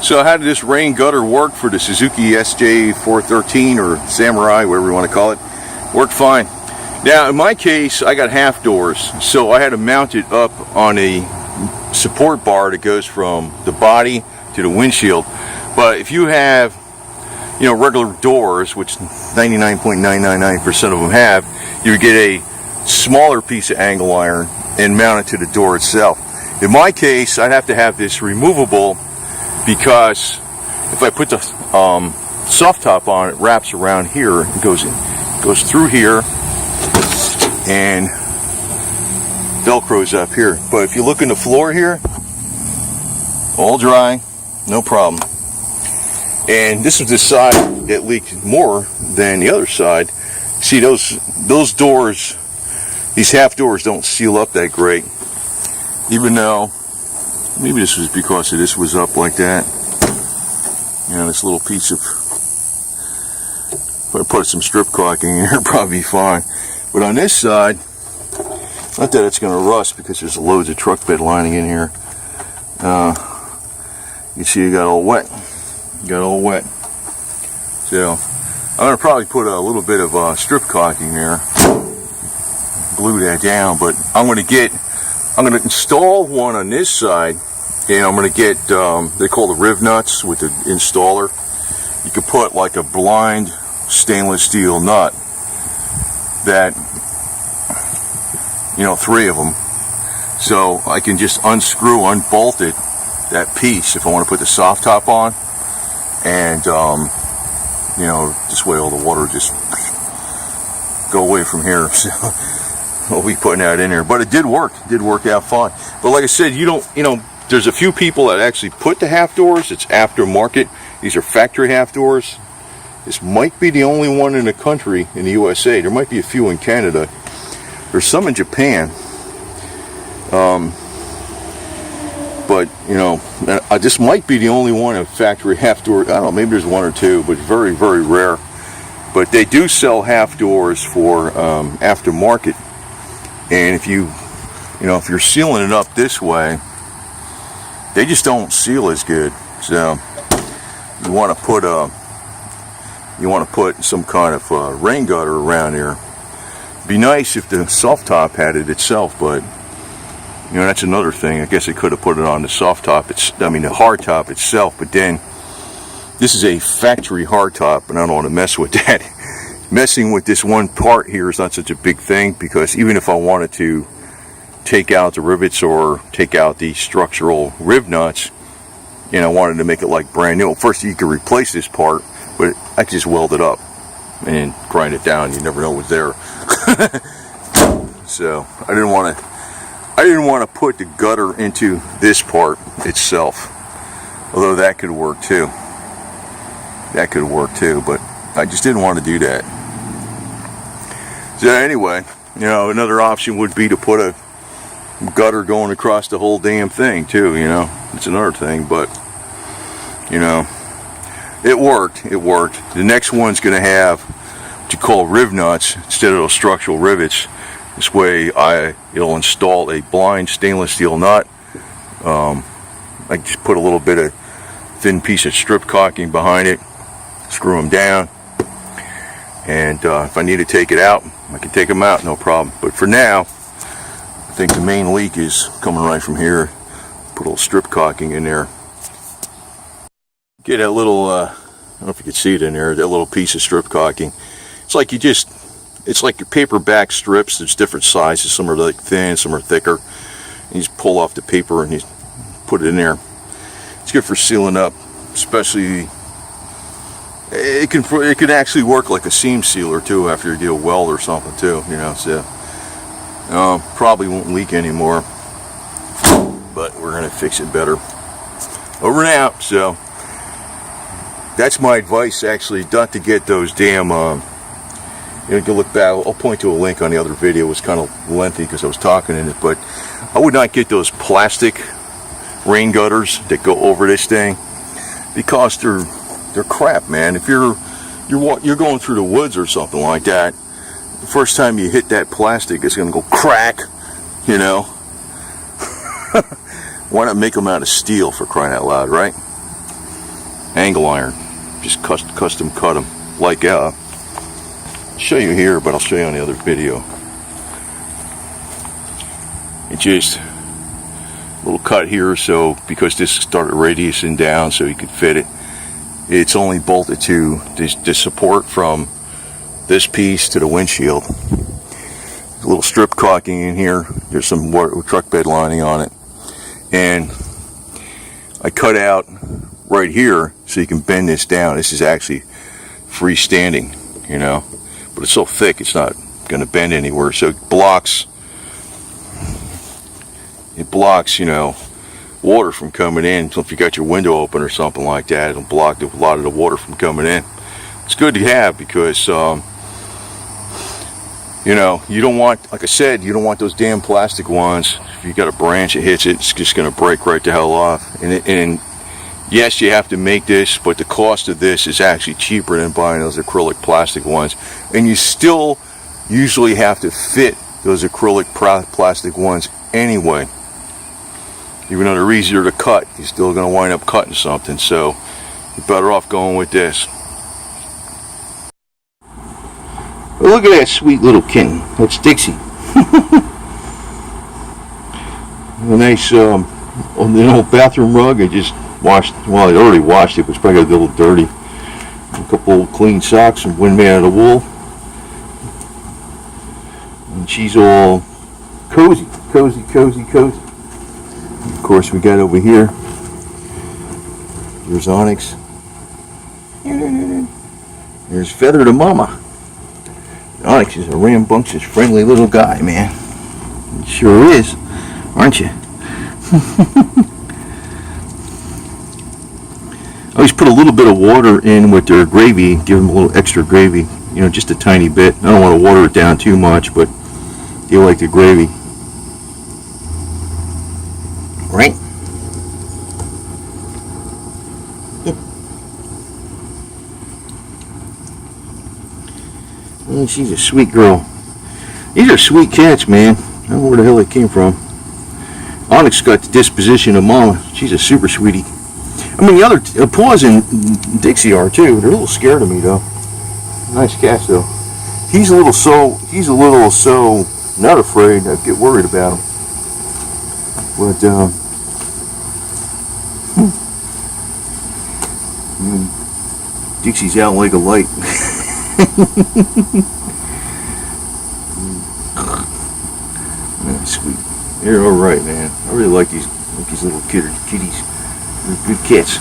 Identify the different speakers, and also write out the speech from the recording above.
Speaker 1: So how did this rain gutter work for the Suzuki SJ413 or Samurai, whatever you want to call it? Worked fine. Now in my case, I got half doors, so I had to mount it up on a support bar that goes from the body to the windshield. But if you have, you know, regular doors, which 99.999% of them have, you get a smaller piece of angle iron and mount it to the door itself. In my case, I'd have to have this removable, because if I put the soft top on, it wraps around here and goes through here and velcros up here. But if you look in the floor here, all dry, no problem. And this is the side that leaked more than the other side. See, those doors, these half doors don't seal up that great, even though maybe this was because this was up like that. You know, this little piece of, if I put some strip caulking in here, it'd probably be fine. But on this side, not that it's going to rust because there's loads of truck bed lining in here. You see, it got all wet. So I'm going to probably put a little bit of strip caulking there, glue that down. But I'm going to install one on this side, and I'm going to get, they call the riv nuts with the installer. You could put like a blind stainless steel nut that, you know, 3 of them. So I can just unscrew, unbolt it, that piece, if I want to put the soft top on. And, you know, this way all the water just go away from here. So we'll be putting that in there. But it did work out fine. But like I said, you know, there's a few people that actually put the half doors. It's aftermarket. These are factory half doors. This might be the only one in the country, in the USA. There might be a few in Canada. There's some in Japan. But, you know, this might be the only one in factory half door. I don't know, maybe there's 1 or 2, but very, very rare. But they do sell half doors for aftermarket. And if you know, if you're sealing it up this way, they just don't seal as good. So you want to put some kind of rain gutter around here. It'd be nice if the soft top had it itself, but you know, that's another thing. I guess I could have put it on the soft top. The hard top itself. But then, this is a factory hard top, and I don't want to mess with that. Messing with this one part here is not such a big thing, because even if I wanted to take out the rivets or take out the structural riv nuts, you know, I wanted to make it like brand new. First, you could replace this part, but I could just weld it up and grind it down. You never know what's there. So I didn't want to put the gutter into this part itself, although that could work too. But I just didn't want to do that. So anyway, you know, another option would be to put a gutter going across the whole damn thing too. You know, it's another thing, but you know, it worked. The next one's going to have what you call riv nuts instead of those structural rivets. This way it'll install a blind stainless steel nut. I just put a little bit of thin piece of strip caulking behind it, screw them down, and if I need to take it out, I can take them out, no problem. But for now, I think the main leak is coming right from here. Put a little strip caulking in there. Get that little, I don't know if you can see it in there, that little piece of strip caulking. It's like your paperback strips. There's different sizes. Some are like thin, some are thicker. And you just pull off the paper and you put it in there. It's good for sealing up, especially. It can actually work like a seam sealer too after you do a weld or something too. You know, so probably won't leak anymore. But we're gonna fix it better. Over and out. So that's my advice. Actually, not to get those damn. You can look back. I'll point to a link on the other video. It was kind of lengthy because I was talking in it, but I would not get those plastic rain gutters that go over this thing, because they're crap, man. If you're going through the woods or something like that, the first time you hit that plastic, it's going to go crack. You know, why not make them out of steel, for crying out loud, right? angle iron. Just custom cut them. Like, I'll show you here, but I'll show you on the other video. It just a little cut here, so because this started radiusing down so you could fit it, it's only bolted to the support from this piece to the windshield. There's a little strip caulking in here. There's some truck bed lining on it, and I cut out right here so you can bend this down. This is actually freestanding, you know, but it's so thick it's not going to bend anywhere, so it blocks, you know, water from coming in. So if you got your window open or something like that, it'll block a lot of the water from coming in. It's good to have because you know, you don't want, like I said, you don't want those damn plastic ones. If you got a branch that hits it, it's just going to break right the hell off. And yes, you have to make this, but the cost of this is actually cheaper than buying those acrylic plastic ones. And you still usually have to fit those acrylic plastic ones anyway. Even though they're easier to cut, you're still going to wind up cutting something. So you're better off going with this. Well, look at that sweet little kitten. That's Dixie. A nice on the old bathroom rug. I just washed, well, I already washed it, but it's probably got a little dirty. A couple of clean socks, some wind made out of wool. And she's all cozy, cozy, cozy, cozy. Of course, we got over here, there's Onyx. There's Feather to Mama. Onyx is a rambunctious, friendly little guy, man. He sure is, aren't you? I always put a little bit of water in with their gravy, give them a little extra gravy, you know, just a tiny bit. I don't want to water it down too much, but they like the gravy. Right? Oh, she's a sweet girl. These are sweet cats, man. I don't know where the hell they came from. Onyx got the disposition of Mama. She's a super sweetie. I mean, the other Paws and Dixie are too. They're a little scared of me though. Nice cats though. He's a little so not afraid. I get worried about him. But Dixie's out like a light. Man, sweet. They're all right, man. I really like these little kitties. They're good cats.